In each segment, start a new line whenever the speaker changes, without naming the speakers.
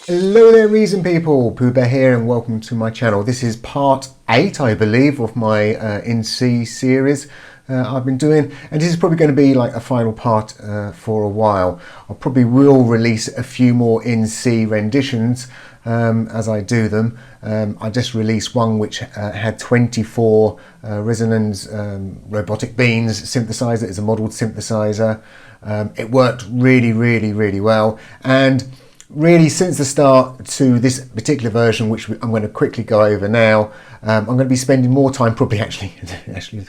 Hello there reason people, PoohBear here and welcome to my channel. This is part 8 I believe of my in C series I've been doing, and this is probably going to be like a final part for a while. I probably will release a few more in C renditions as I do them. I just released one which had 24 resonance robotic beans synthesizer. It's a modelled synthesizer. It worked really well, and really since the start to this particular version, which I'm going to quickly go over now, I'm going to be spending more time probably actually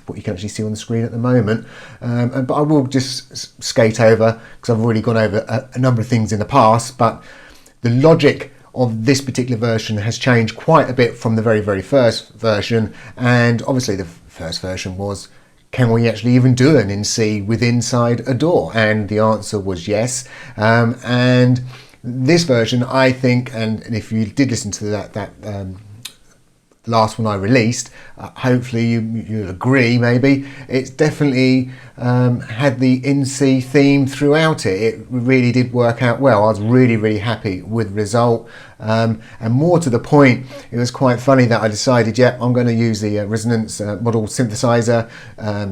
what you can actually see on the screen at the moment, but I will just skate over because I've already gone over a number of things in the past. But the logic of this particular version has changed quite a bit from the very first version, and obviously the first version was, can we actually even do an in C with inside a door? And the answer was yes. And this version, I think, and if you did listen to that last one I released, hopefully you'll agree, maybe it's definitely had the in C theme throughout it. It really did work out well. I was really happy with the result, and more to the point, it was quite funny that I decided, yeah, I'm going to use the resonance model synthesizer,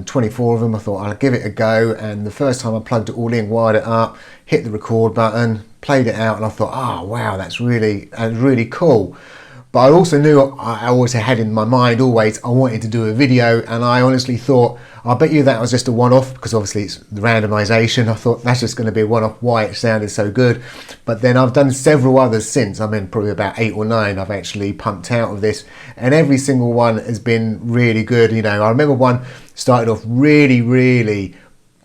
24 of them. I thought I'll give it a go, and the first time I plugged it all in, wired it up, hit the record button, played it out, and I thought, oh wow, that's really cool. But I also knew, I always had in my mind always, I wanted to do a video, and I honestly thought, I bet you that was just a one-off, because obviously it's the randomization. I thought that's just going to be a one-off, why it sounded so good. But then I've done several others since. I mean, probably about 8 or 9 I've actually pumped out of this, and every single one has been really good. You know, I remember one started off really,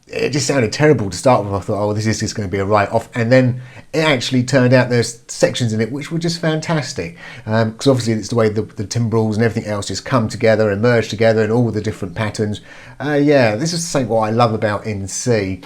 it just sounded terrible to start with. I thought, oh, this is just going to be a write-off, and then it actually turned out there's sections in it which were just fantastic, because obviously it's the way the timbrels and everything else just come together and merge together, and all the different patterns. Yeah, this is something what I love about in C,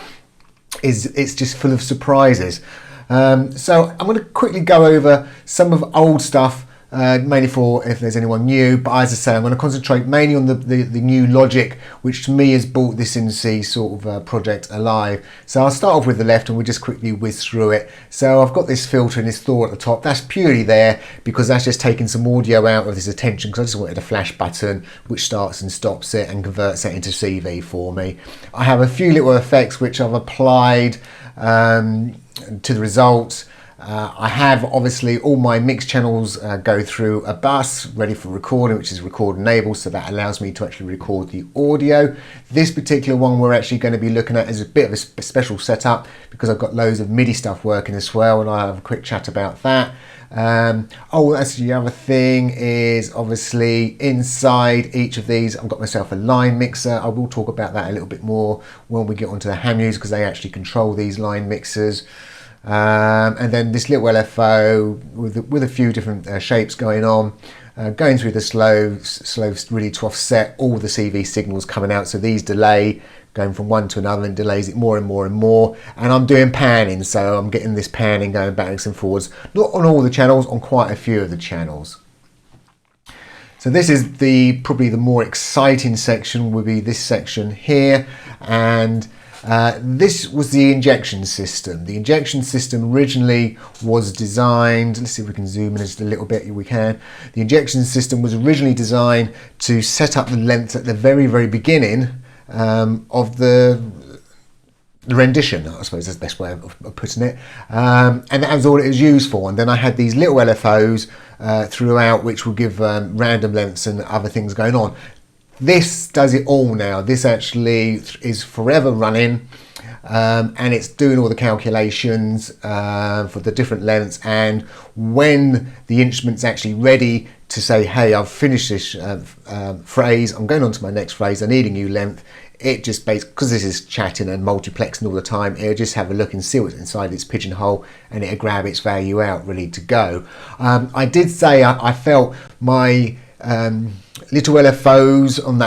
is it's just full of surprises. So I'm going to quickly go over some of old stuff, mainly for if there's anyone new, but as I say, I'm going to concentrate mainly on the new logic, which to me has brought this in C sort of project alive. So I'll start off with the left and we'll just quickly whiz through it. So I've got this filter and this thaw at the top. That's purely there because that's just taking some audio out of this attention, because I just wanted a flash button which starts and stops it and converts it into CV for me. I have a few little effects which I've applied to the results. I have obviously all my mix channels go through a bus ready for recording, which is record enabled, so that allows me to actually record the audio. This particular one we're actually going to be looking at is a bit of a special setup because I've got loads of MIDI stuff working as well, and I'll have a quick chat about that. Oh, that's the other thing, is obviously inside each of these I've got myself a line mixer. I will talk about that a little bit more when we get onto the ham users, because they actually control these line mixers. And then this little LFO with a few different shapes going on, going through the slow really to offset all the CV signals coming out. So these delay, going from one to another, and delays it more and more. And I'm doing panning, so I'm getting this panning going backwards and forwards. Not on all the channels, on quite a few of the channels. So this is probably the more exciting section, would be this section here, and this was the injection system. The injection system originally was designed, let's see if we can zoom in just a little bit, we can. The injection system was originally designed to set up the length at the very beginning of the rendition, I suppose that's the best way of putting it, and that was all it was used for. And then I had these little LFOs throughout which will give random lengths and other things going on. This does it all now. This actually is forever running, and it's doing all the calculations for the different lengths, and when the instrument's actually ready to say, hey, I've finished this phrase, I'm going on to my next phrase, I need a new length, it just basically, because this is chatting and multiplexing all the time, it'll just have a look and see what's inside its pigeonhole, and it'll grab its value out ready to go. I did say I felt my little LFOs on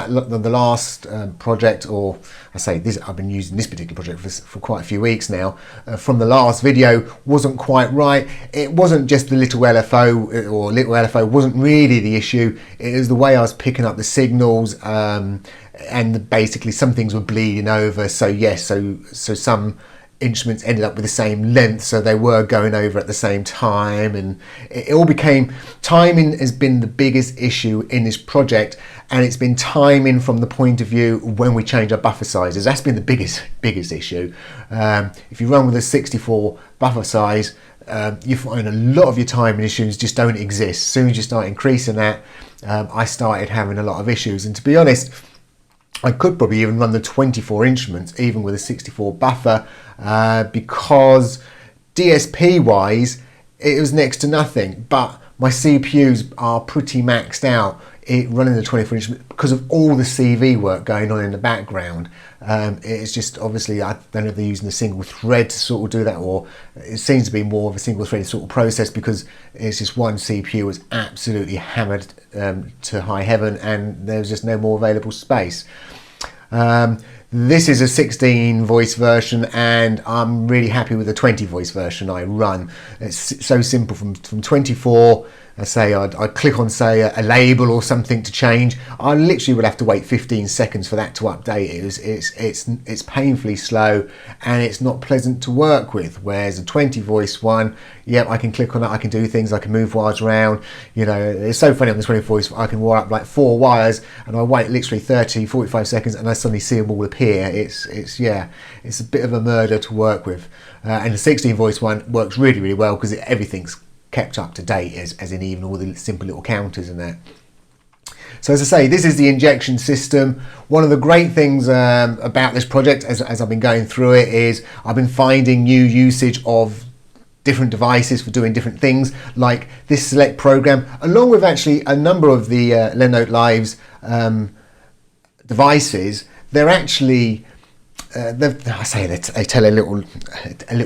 the last project, or I say this, I've been using this particular project for quite a few weeks now, from the last video, wasn't quite right. It wasn't just the little LFO, or little LFO wasn't really the issue. It was the way I was picking up the signals, and basically some things were bleeding over. So yes, so some instruments ended up with the same length, so they were going over at the same time, and it all became, timing has been the biggest issue in this project, and it's been timing from the point of view when we change our buffer sizes. That's been the biggest issue. If you run with a 64 buffer size, you find a lot of your timing issues just don't exist. As soon as you start increasing that, I started having a lot of issues, and to be honest, I could probably even run the 24 instruments even with a 64 buffer, because DSP wise it was next to nothing, but my CPUs are pretty maxed out running the 24 instrument because of all the CV work going on in the background. It's just, obviously, I don't know if they're using a single thread to sort of do that, or it seems to be more of a single thread sort of process, because it's just one CPU was absolutely hammered to high heaven, and there's just no more available space. This is a 16 voice version, and I'm really happy with the 20 voice version I run. It's so simple. From 24, I'd click on, say, a label or something to change. I literally would have to wait 15 seconds for that to update. It's painfully slow, and it's not pleasant to work with. Whereas a 20 voice one, yeah, I can click on it, I can do things, I can move wires around. You know, it's so funny on the 20 voice, I can wire up like 4 wires, and I wait literally 30, 45 seconds, and I suddenly see them all appear. It's a bit of a murder to work with. And the 16 voice one works really, really well, because everything's kept up to date, as in even all the simple little counters and that. So as I say, this is the injection system. One of the great things about this project, as I've been going through it, is I've been finding new usage of different devices for doing different things, like this select program, along with actually a number of the Lenote Live's devices. They're actually they tell a little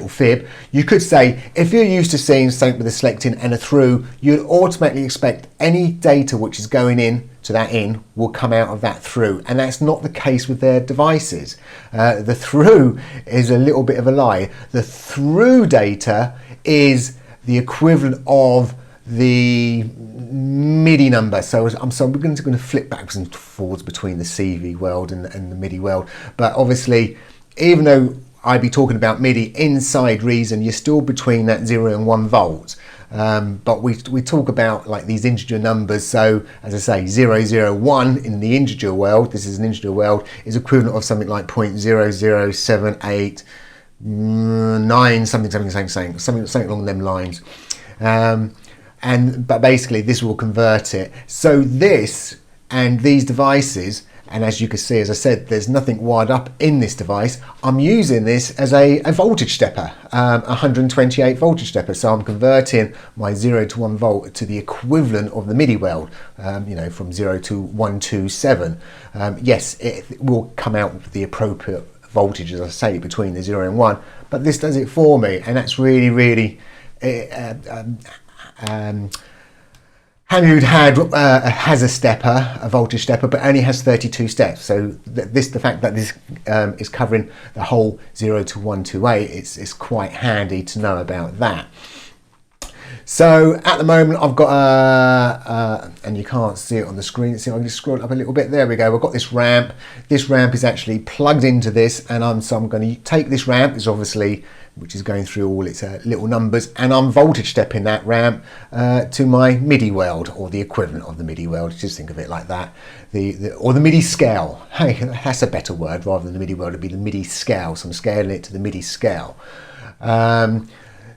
fib. You could say, if you're used to seeing something with a select in and a through, you'd automatically expect any data which is going in to that in will come out of that through, and that's not the case with their devices. The through is a little bit of a lie. The through data is the equivalent of the MIDI number. So we're going to flip backwards and forwards between the CV world and the MIDI world. But obviously, even though I'd be talking about MIDI inside Reason, you're still between that 0 and 1 volts. But we talk about like these integer numbers. So as I say, 001 in the integer world, this is an integer world, is equivalent of something like 0.00789 something along them lines. But basically this will convert it. So this and these devices, and as you can see, as I said, there's nothing wired up in this device. I'm using this as a voltage stepper, 128 voltage stepper. So I'm converting my 0 to 1 volt to the equivalent of the MIDI world, from 0 to 127. Yes, it will come out with the appropriate voltage, as I say, between the 0 and 1, but this does it for me, and that's really, really Hamud has a voltage stepper, but only has 32 steps. So the fact that this is covering the whole 0 to 128, it's quite handy to know about that. So at the moment I've got and you can't see it on the screen, so I can just scroll it up a little bit. There we go. I've got this ramp. This ramp is actually plugged into this, and I'm going to take this ramp, which is going through all its little numbers, and I'm voltage stepping that ramp to my MIDI world, or the equivalent of the MIDI world. Just think of it like that, or the MIDI scale. Hey, that's a better word. Rather than the MIDI world, it'd be the MIDI scale. So I'm scaling it to the MIDI scale.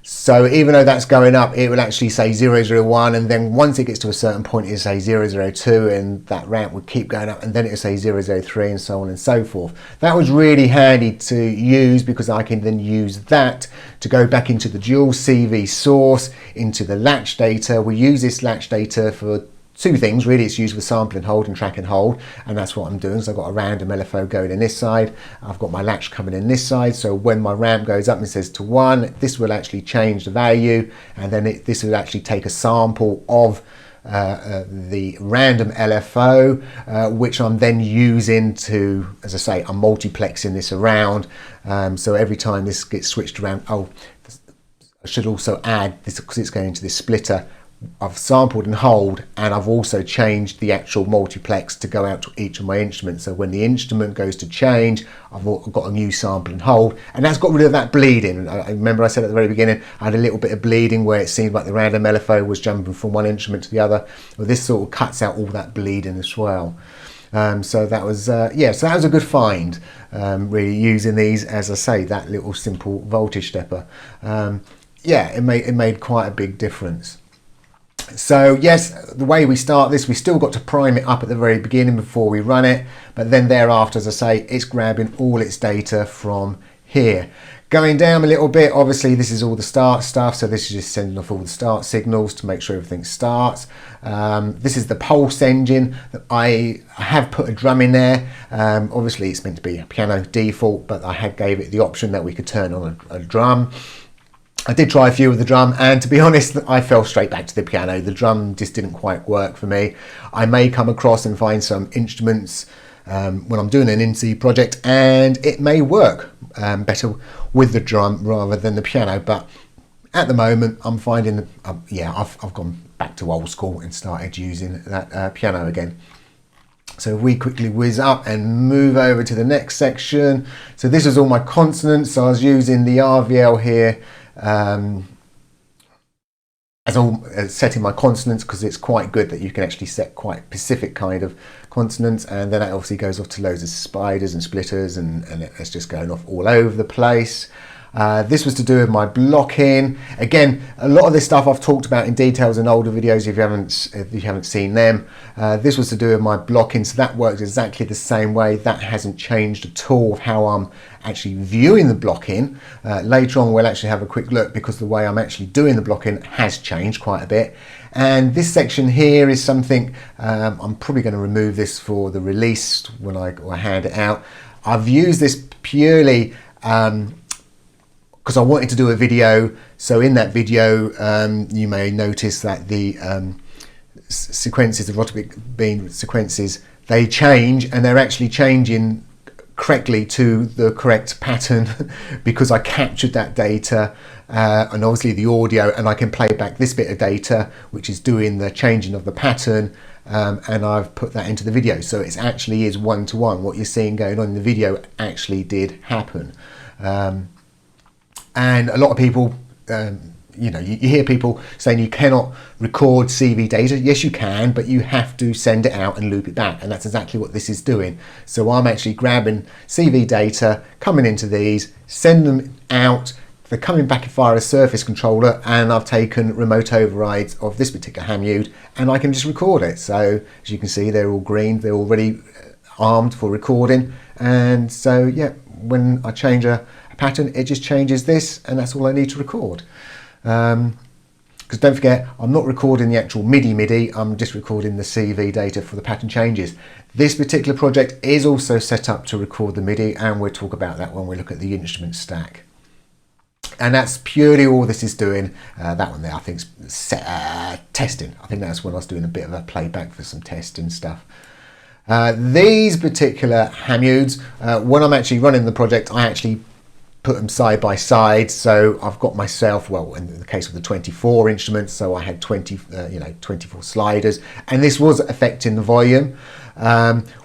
So even though that's going up, it will actually say 001, and then once it gets to a certain point, it'll say 002, and that ramp would keep going up, and then it'll say 003, and so on and so forth. That was really handy to use, because I can then use that to go back into the dual CV source, into the latch data. We use this latch data for two things really. It's used for sample and hold and track and hold, and that's what I'm doing. So I've got a random LFO going in this side, I've got my latch coming in this side, so when my ramp goes up and says to 1, this will actually change the value, and then this will actually take a sample of the random LFO, which I'm then using to, as I say, I'm multiplexing this around, so every time this gets switched around. I should also add this, because it's going into this splitter. I've sampled and hold, and I've also changed the actual multiplex to go out to each of my instruments. So when the instrument goes to change, I've got a new sample and hold, and that's got rid of that bleeding. I remember I said at the very beginning I had a little bit of bleeding where it seemed like the random LFO was jumping from one instrument to the other. Well, this sort of cuts out all that bleeding as well. So that was yeah, so that was a good find, really, using these, as I say, that little simple voltage stepper. Yeah, it made quite a big difference. So yes, the way we start this, we still got to prime it up at the very beginning before we run it, but then thereafter, as I say, it's grabbing all its data from here. Going down a little bit, obviously this is all the start stuff, so this is just sending off all the start signals to make sure everything starts. This is the pulse engine that I have put a drum in there. Obviously it's meant to be a piano default, but I had gave it the option that we could turn on a drum. I did try a few with the drum, and to be honest, I fell straight back to the piano. The drum just didn't quite work for me. I may come across and find some instruments when I'm doing an NC project, and it may work better with the drum rather than the piano, but at the moment I'm finding yeah, I've gone back to old school and started using that piano again. So we quickly whiz up and move over to the next section. So this is all my consonants, so I was using the RVL here as setting my consonants, because it's quite good that you can actually set quite specific kind of consonants, and then that obviously goes off to loads of spiders and splitters, and it's just going off all over the place. This was to do with my blocking. Again, a lot of this stuff I've talked about in details in older videos if you haven't seen them. This was to do with my blocking, so that works exactly the same way. That hasn't changed at all of how I'm actually viewing the blocking. Later on we'll actually have a quick look, because the way I'm actually doing the blocking has changed quite a bit. And this section here is something, I'm probably going to remove this for the release when I hand it out. I've used this purely because I wanted to do a video. So in that video, you may notice that the sequences, the rotary beam sequences, they change, and they're actually changing correctly to the correct pattern because I captured that data and obviously the audio, and I can play back this bit of data which is doing the changing of the pattern, and I've put that into the video. So it actually is one-to-one. What you're seeing going on in the video actually did happen. And a lot of people, you know, you hear people saying you cannot record CV data. Yes, you can, but you have to send it out and loop it back. And that's exactly what this is doing. So I'm actually grabbing CV data, coming into these, send them out. They're coming back via a surface controller, and I've taken remote overrides of this particular Hamute, and I can just record it. So as you can see, they're all green. They're already armed for recording. And so, yeah, when I change a pattern, it just changes this, and that's all I need to record. Because don't forget, I'm not recording the actual MIDI, I'm just recording the CV data for the pattern changes. This particular project is also set up to record the MIDI, and we'll talk about that when we look at the instrument stack. And that's purely all this is doing. That one there, I think, is testing. I think that's when I was doing a bit of a playback for some testing stuff. These particular Hamutes, when I'm actually running the project, I actually put them side by side. So I've got myself, well, in the case of the 24 instruments, so I had 24 sliders, and this was affecting the volume.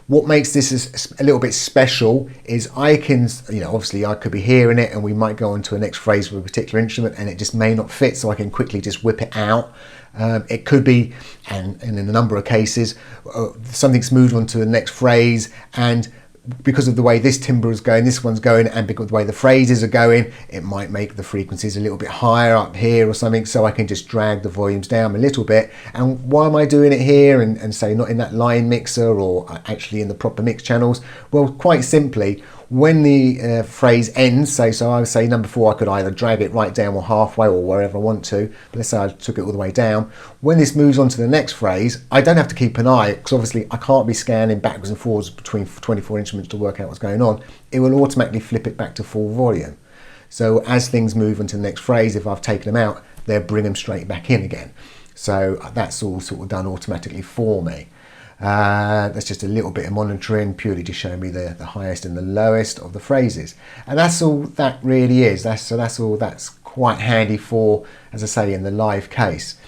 What makes this a little bit special is I can, obviously I could be hearing it and we might go on to a next phrase with a particular instrument and it just may not fit, so I can quickly just whip it out. It could be, and in a number of cases, something's moved on to the next phrase, and because of the way this timbre is going, this one's going, and because of the way the phrases are going, it might make the frequencies a little bit higher up here or something, so I can just drag the volumes down a little bit. And why am I doing it here and say not in that line mixer or actually in the proper mix channels? Well, quite simply, when the phrase ends, so I would say number 4, I could either drag it right down or halfway or wherever I want to, but let's say I took it all the way down. When this moves on to the next phrase, I don't have to keep an eye, because obviously I can't be scanning backwards and forwards between 24 instruments to work out what's going on. It will automatically flip it back to full volume. So as things move on to the next phrase, if I've taken them out, they'll bring them straight back in again. So that's all sort of done automatically for me. That's just a little bit of monitoring, purely to show me the highest and the lowest of the phrases, and that's all that really is. That's all that's quite handy for, as I say, in the live case.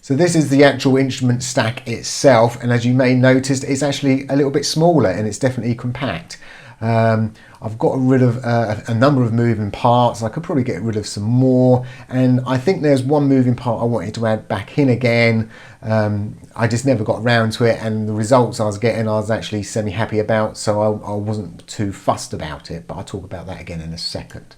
So this is the actual instrument stack itself, and as you may notice, it's actually a little bit smaller and it's definitely compact. I've got rid of a number of moving parts. I could probably get rid of some more, and I think there's one moving part I wanted to add back in again. I just never got around to it, and the results I was getting I was actually semi-happy about, so I wasn't too fussed about it, but I'll talk about that again in a second.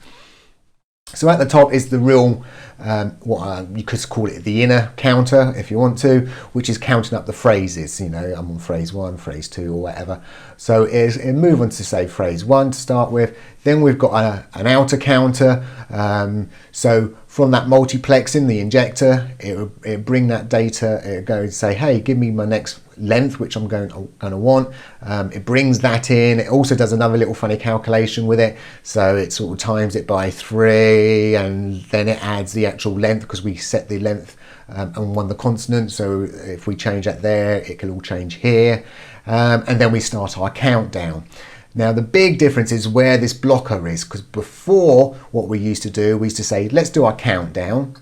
So at the top is the real, you could call it the inner counter if you want to, which is counting up the phrases. You know, I'm on phrase 1, phrase 2 or whatever. So it move on to say phrase 1 to start with. Then we've got an outer counter. So from that multiplexing, the injector, it bring that data, it go and say, hey, give me my next length, which I'm going to want. It brings that in. It also does another little funny calculation with it. So it sort of times it by 3, and then it adds the actual length, because we set the length on one of the consonants. So if we change that there, it can all change here. And then we start our countdown. Now the big difference is where this blocker is, because before what we used to do, we used to say, let's do our countdown.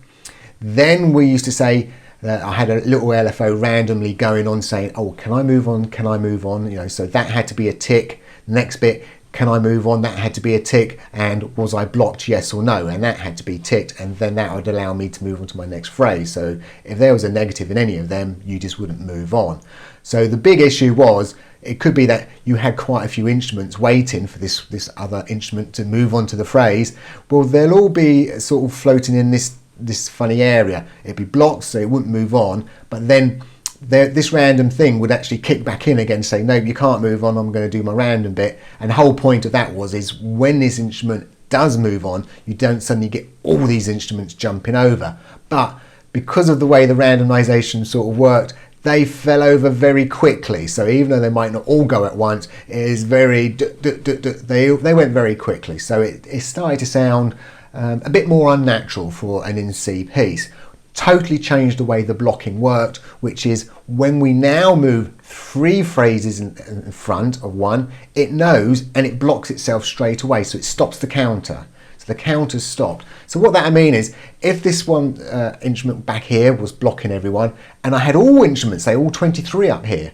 Then we used to say, I had a little LFO randomly going on saying, oh, can I move on? Can I move on? You know, so that had to be a tick. Next bit, can I move on? That had to be a tick. And was I blocked? Yes or no? And that had to be ticked. And then that would allow me to move on to my next phrase. So if there was a negative in any of them, you just wouldn't move on. So the big issue was, it could be that you had quite a few instruments waiting for this other instrument to move on to the phrase. Well, they'll all be sort of floating in this funny area. It'd be blocked, so it wouldn't move on, but then this random thing would actually kick back in again, say, no, you can't move on, I'm going to do my random bit. And the whole point of that is when this instrument does move on, you don't suddenly get all these instruments jumping over. But because of the way the randomization sort of worked, they fell over very quickly. So even though they might not all go at once, it is very, they went very quickly. So it started to sound a bit more unnatural for an in-C piece. Totally changed the way the blocking worked, which is when we now move 3 phrases in front of one, it knows and it blocks itself straight away. So it stops the counter. So the counter's stopped. So what that means is, if this one instrument back here was blocking everyone, and I had all instruments, say all 23 up here,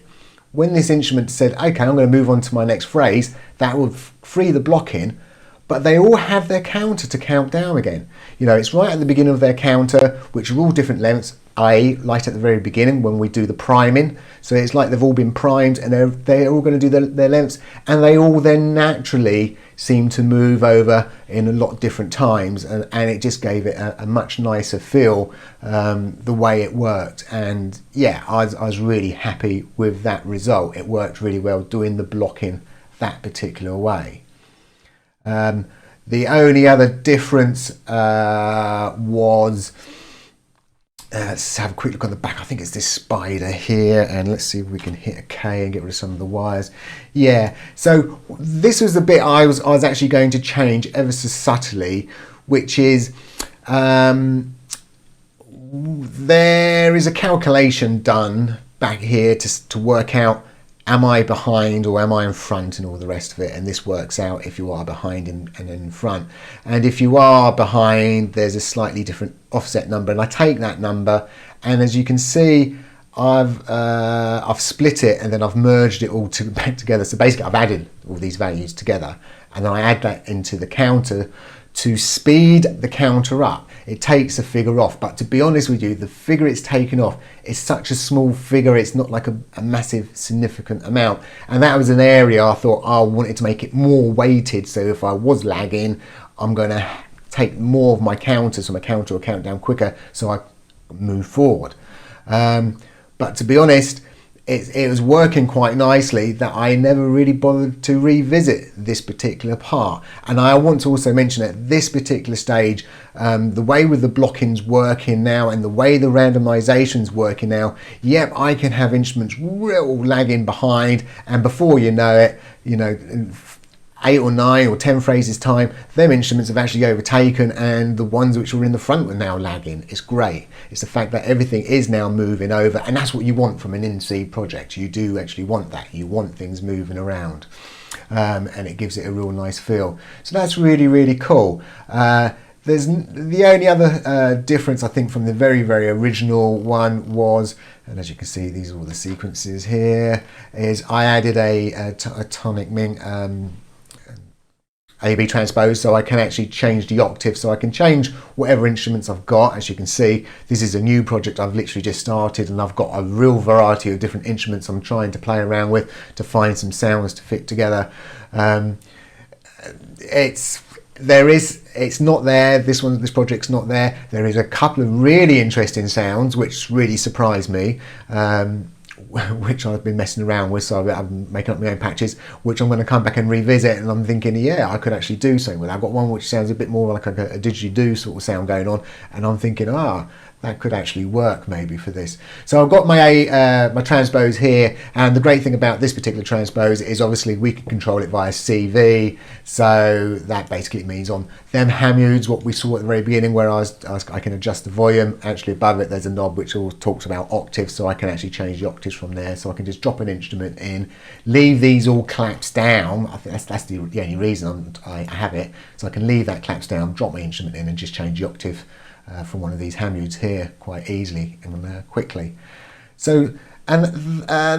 when this instrument said, okay, I'm going to move on to my next phrase, that would free the blocking, but they all have their counter to count down again. You know, it's right at the beginning of their counter, which are all different lengths, i.e. right at the very beginning when we do the priming. So it's like they've all been primed and they're all going to do their lengths, and they all then naturally seem to move over in a lot of different times, and it just gave it a much nicer feel, the way it worked. And yeah, I was really happy with that result. It worked really well doing the blocking that particular way. The only other difference was, let's have a quick look on the back. I think it's this spider here, and let's see if we can hit a K and get rid of some of the wires. Yeah, so this was the bit I was actually going to change ever so subtly, which is there is a calculation done back here to work out, am I behind or am I in front and all the rest of it, and this works out if you are behind and in front. And if you are behind, there's a slightly different offset number, and I take that number, and as you can see, I've split it and then I've merged it all back together. So basically I've added all these values together, and then I add that into the counter to speed the counter up. It takes a figure off, but to be honest with you, the figure it's taken off is such a small figure, it's not like a massive significant amount. And that was an area I thought I wanted to make it more weighted, so if I was lagging, I'm going to take more of my counter, so my counter will count down quicker, so I move forward. But to be honest, it was working quite nicely that I never really bothered to revisit this particular part. And I want to also mention at this particular stage, the way with the blockings working now and the way the randomization's working now, yep, I can have instruments real lagging behind, and before you know it, you know, 8 or 9 or 10 phrases time, them instruments have actually overtaken, and the ones which were in the front were now lagging. It's great. It's the fact that everything is now moving over, and that's what you want from an in-C project. You do actually want that. You want things moving around, and it gives it a real nice feel. So that's really, really cool. The only other difference, I think, from the very, very original one was, and as you can see, these are all the sequences here, is I added a tonic min A/B transpose, so I can actually change the octave, so I can change whatever instruments I've got. As you can see, this is a new project I've literally just started, and I've got a real variety of different instruments I'm trying to play around with to find some sounds to fit together. It's not there. This project's not there. There is a couple of really interesting sounds which really surprised me, which I've been messing around with, so I'm making up my own patches, which I'm going to come back and revisit, and I'm thinking, yeah, I could actually do something with it. I've got one which sounds a bit more like a didgeridoo sort of sound going on, and I'm thinking, that could actually work maybe for this. So I've got my transpose here, and the great thing about this particular transpose is obviously we can control it via CV. So that basically means on them hamudes, what we saw at the very beginning, where I can adjust the volume. Actually above it there's a knob which all talks about octaves, so I can actually change the octaves from there. So I can just drop an instrument in, leave these all claps down. I think that's the only reason I have it. So I can leave that claps down, drop my instrument in, and just change the octave from one of these hamudes here quite easily and quickly. So, and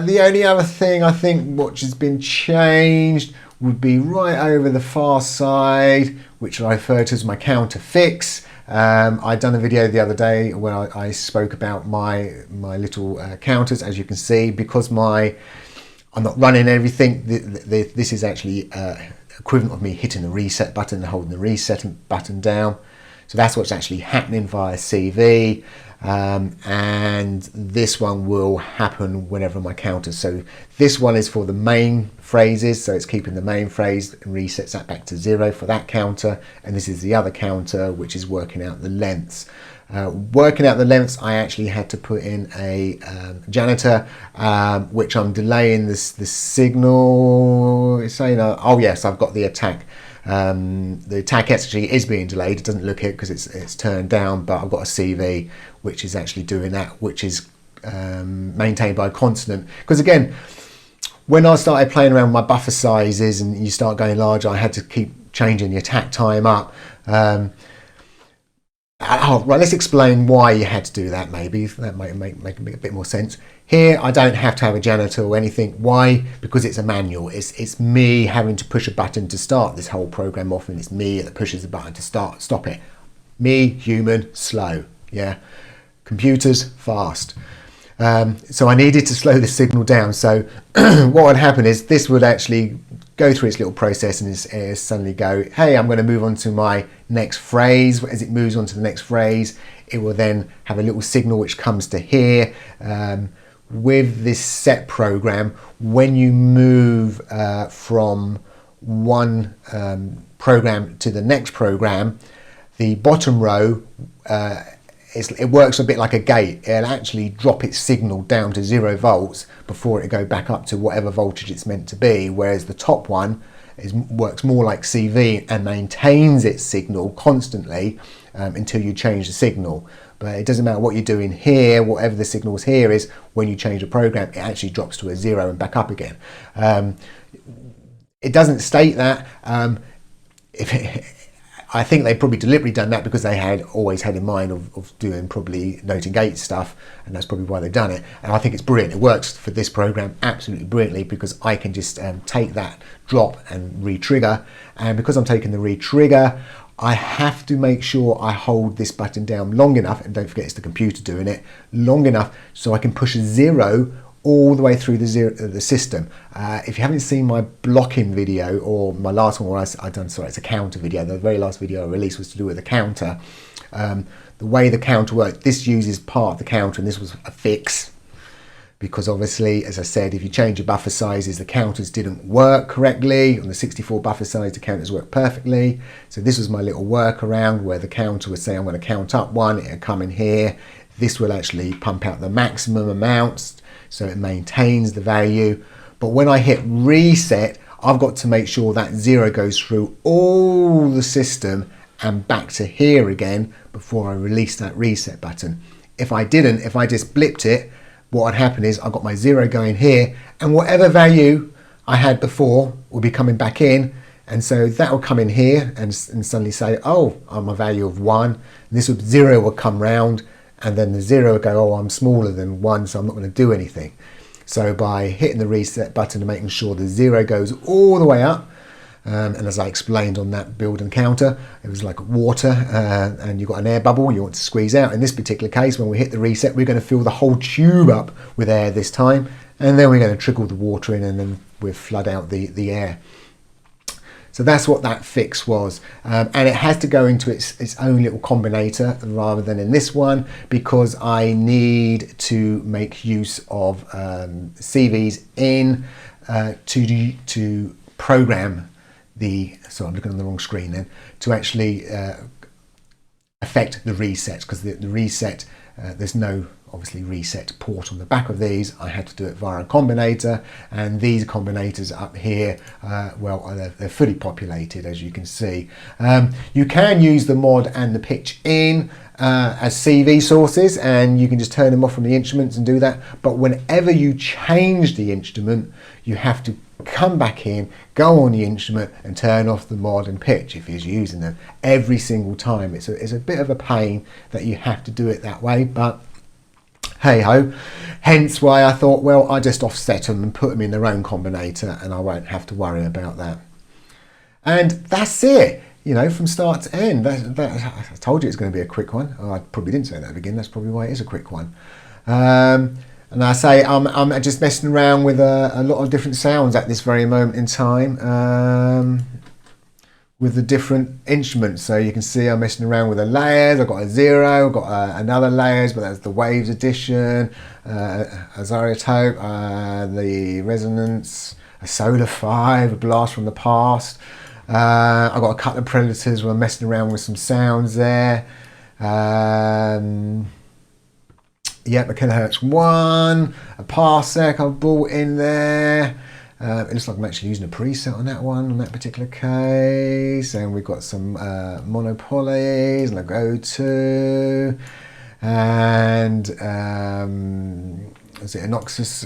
the only other thing I think which has been changed would be right over the far side, which I refer to as my counter fix. I'd done a video the other day where I spoke about my little counters. As you can see, because I'm not running everything, this is actually equivalent of me hitting the reset button and holding the reset button down. So that's what's actually happening via CV, and this one will happen whenever my counter. So this one is for the main phrases, so it's keeping the main phrase and resets that back to 0 for that counter, and this is the other counter which is working out the lengths. Working out the lengths, I actually had to put in a janitor, which I'm delaying the signal. It's saying, oh yes, I've got the attack. The attack actually is being delayed. It doesn't look it because it's turned down, but I've got a CV which is actually doing that, which is maintained by a consonant. Because again, when I started playing around with my buffer sizes and you start going larger, I had to keep changing the attack time up. Right, let's explain why you had to do that. Maybe that might make a bit more sense. Here I don't have to have a janitor or anything. Why? Because it's a manual. It's me having to push a button to start this whole program off, and it's me that pushes the button to stop it. Me, human, slow. Yeah, computers, fast. So I needed to slow the signal down. So what would happen is this would actually go through its little process and suddenly go, hey, I'm going to move on to my next phrase. As it moves on to the next phrase, it will then have a little signal which comes to here. With this set program, when you move from one program to the next program, the bottom row, it works a bit like a gate. It'll actually drop its signal down to 0 volts before it go back up to whatever voltage it's meant to be, whereas the top one works more like CV and maintains its signal constantly until you change the signal. But it doesn't matter what you're doing here, whatever the signals here is, when you change the program, it actually drops to a 0 and back up again. It doesn't state that. I think they probably deliberately done that because they had always had in mind of doing probably note and gate stuff, and that's probably why they've done it. And I think it's brilliant. It works for this program absolutely brilliantly because I can just take that drop and re-trigger, and because I'm taking the re-trigger, I have to make sure I hold this button down long enough, and don't forget it's the computer doing it, long enough so I can push a 0 all the way through the system. If you haven't seen my blocking video, or my last one where it's a counter video, the very last video I released was to do with a counter. The way the counter works, this uses part of the counter, and this was a fix. Because obviously, as I said, if you change your buffer sizes, the counters didn't work correctly. On the 64 buffer size, the counters work perfectly. So this was my little workaround where the counter would say, I'm going to count up 1, it'll come in here. This will actually pump out the maximum amounts, so it maintains the value. But when I hit reset, I've got to make sure that 0 goes through all the system and back to here again before I release that reset button. If I didn't, if I just blipped it, what would happen is I've got my 0 going here, and whatever value I had before will be coming back in, And so that will come in here and suddenly say, oh, I'm a value of 1. And this would 0 will come round, and then the 0 will go, oh, I'm smaller than 1, so I'm not going to do anything. So by hitting the reset button and making sure the 0 goes all the way up, and as I explained on that build and counter, it was like water, and you've got an air bubble you want to squeeze out. In this particular case, when we hit the reset, we're going to fill the whole tube up with air this time, and then we're going to trickle the water in, and then we'll flood out the air. So that's what that fix was, and it has to go into its own little combinator rather than in this one, because I need to make use of CVs in to program so I'm looking on the wrong screen then, to actually affect the reset, because the reset, there's no obviously reset port on the back of these. I had to do it via a combinator, and these combinators up here, well, they're fully populated, as you can see. You can use the mod and the pitch in as CV sources, and you can just turn them off from the instruments and do that. But whenever you change the instrument, you have to come back in, go on the instrument and turn off the mod and pitch if you're using them every single time. It's a bit of a pain that you have to do it that way, but hey ho. Hence why I thought, well, I just offset them and put them in their own combinator, and I won't have to worry about that. And that's it, you know, from start to end. I told you it's going to be a quick one. Oh, I probably didn't say that at the beginning. That's probably why it is a quick one. And I say I'm just messing around with a lot of different sounds at this very moment in time, with the different instruments. So you can see I'm messing around with the layers. I've got a 0, I've got another layers, but that's the Waves edition, a Zyrotope, the Resonance, a Solar 5, a Blast from the Past. I've got a couple of Predators where I'm messing around with some sounds there. Yep, a kilohertz 1, a parsec I've brought in there. It looks like I'm actually using a preset on that one, on that particular case. And we've got some monopolys, like O2, and is it Anoxus?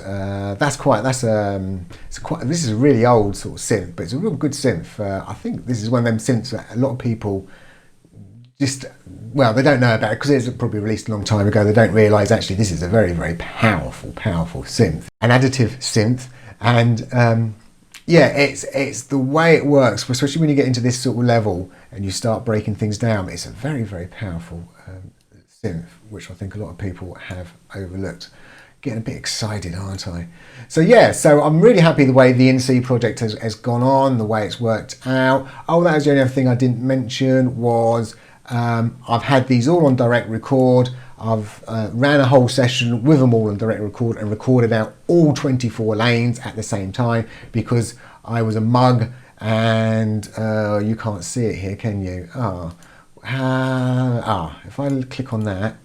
This is a really old sort of synth, but it's a real good synth. I think this is one of them synths that a lot of people just, well, they don't know about it because it was probably released a long time ago. They don't realise actually this is a very, very powerful synth, an additive synth, and yeah, it's the way it works, especially when you get into this sort of level and you start breaking things down. It's a very, very powerful synth, which I think a lot of people have overlooked. Getting a bit excited, aren't I? So yeah, so I'm really happy the way the NC project has gone on, the way it's worked out. Oh, that was the only other thing I didn't mention was I've had these all on direct record. I've ran a whole session with them all on direct record and recorded out all 24 lanes at the same time, because I was a mug and you can't see it here, can you? If I click on that,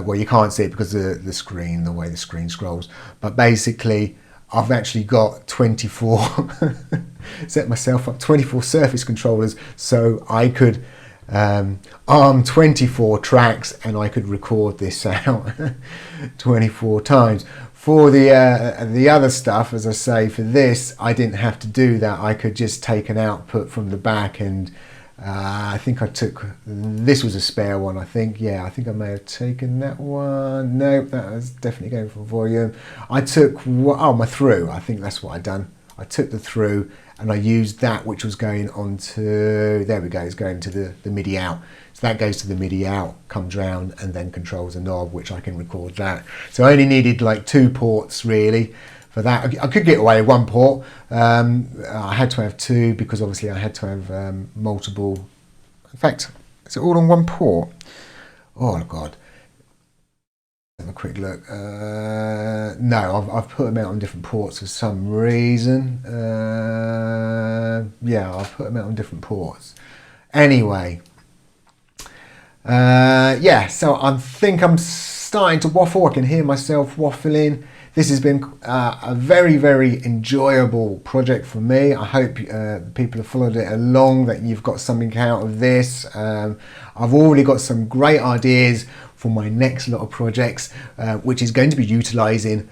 well, you can't see it because of the screen, the way the screen scrolls, but basically I've actually got 24 set myself up 24 surface controllers, so I could arm 24 tracks and I could record this out 24 times. For the other stuff, as I say, for this I didn't have to do that. I could just take an output from the back, and I think I took, this was a spare one, I think. Yeah, I think I may have taken that one. Nope, that was definitely going for volume. I took, my through, I think that's what I'd done. I took the through and I used that, which was going on to, there we go, it's going to the MIDI out. So that goes to the MIDI out, comes round and then controls a knob, which I can record that. So I only needed like 2 ports really for that. I could get away with 1 port. I had to have 2 because obviously I had to have multiple. In fact, is it all on 1 port? Oh God. Have a quick look. No, I've put them out on different ports for some reason. Yeah, I've put them out on different ports. Anyway, yeah, so I think I'm starting to waffle. I can hear myself waffling. This has been a very, very enjoyable project for me. I hope people have followed it along, that you've got something out of this. I've already got some great ideas for my next lot of projects, which is going to be utilising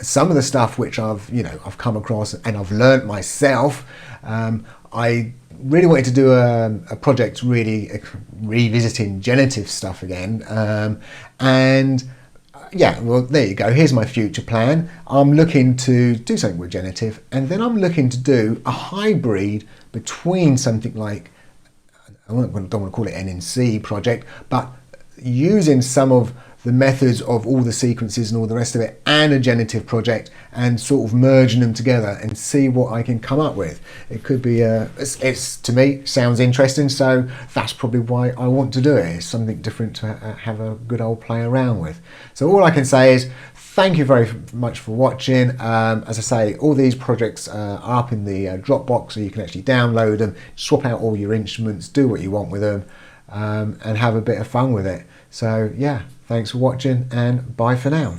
some of the stuff which I've come across and I've learnt myself. I really wanted to do a project really revisiting genitive stuff again, and yeah, well, there you go. Here's my future plan. I'm looking to do something with genitive, and then I'm looking to do a hybrid between something like, I don't want to call it an NC project, but using some of the methods of all the sequences and all the rest of it and a genitive project, and sort of merging them together and see what I can come up with. It could be it's to me sounds interesting, so that's probably why I want to do it. It's something different to have a good old play around with. So all I can say is thank you very much for watching. As I say, all these projects are up in the Dropbox, so you can actually download them, swap out all your instruments, do what you want with them, and have a bit of fun with it. So yeah, thanks for watching, and bye for now.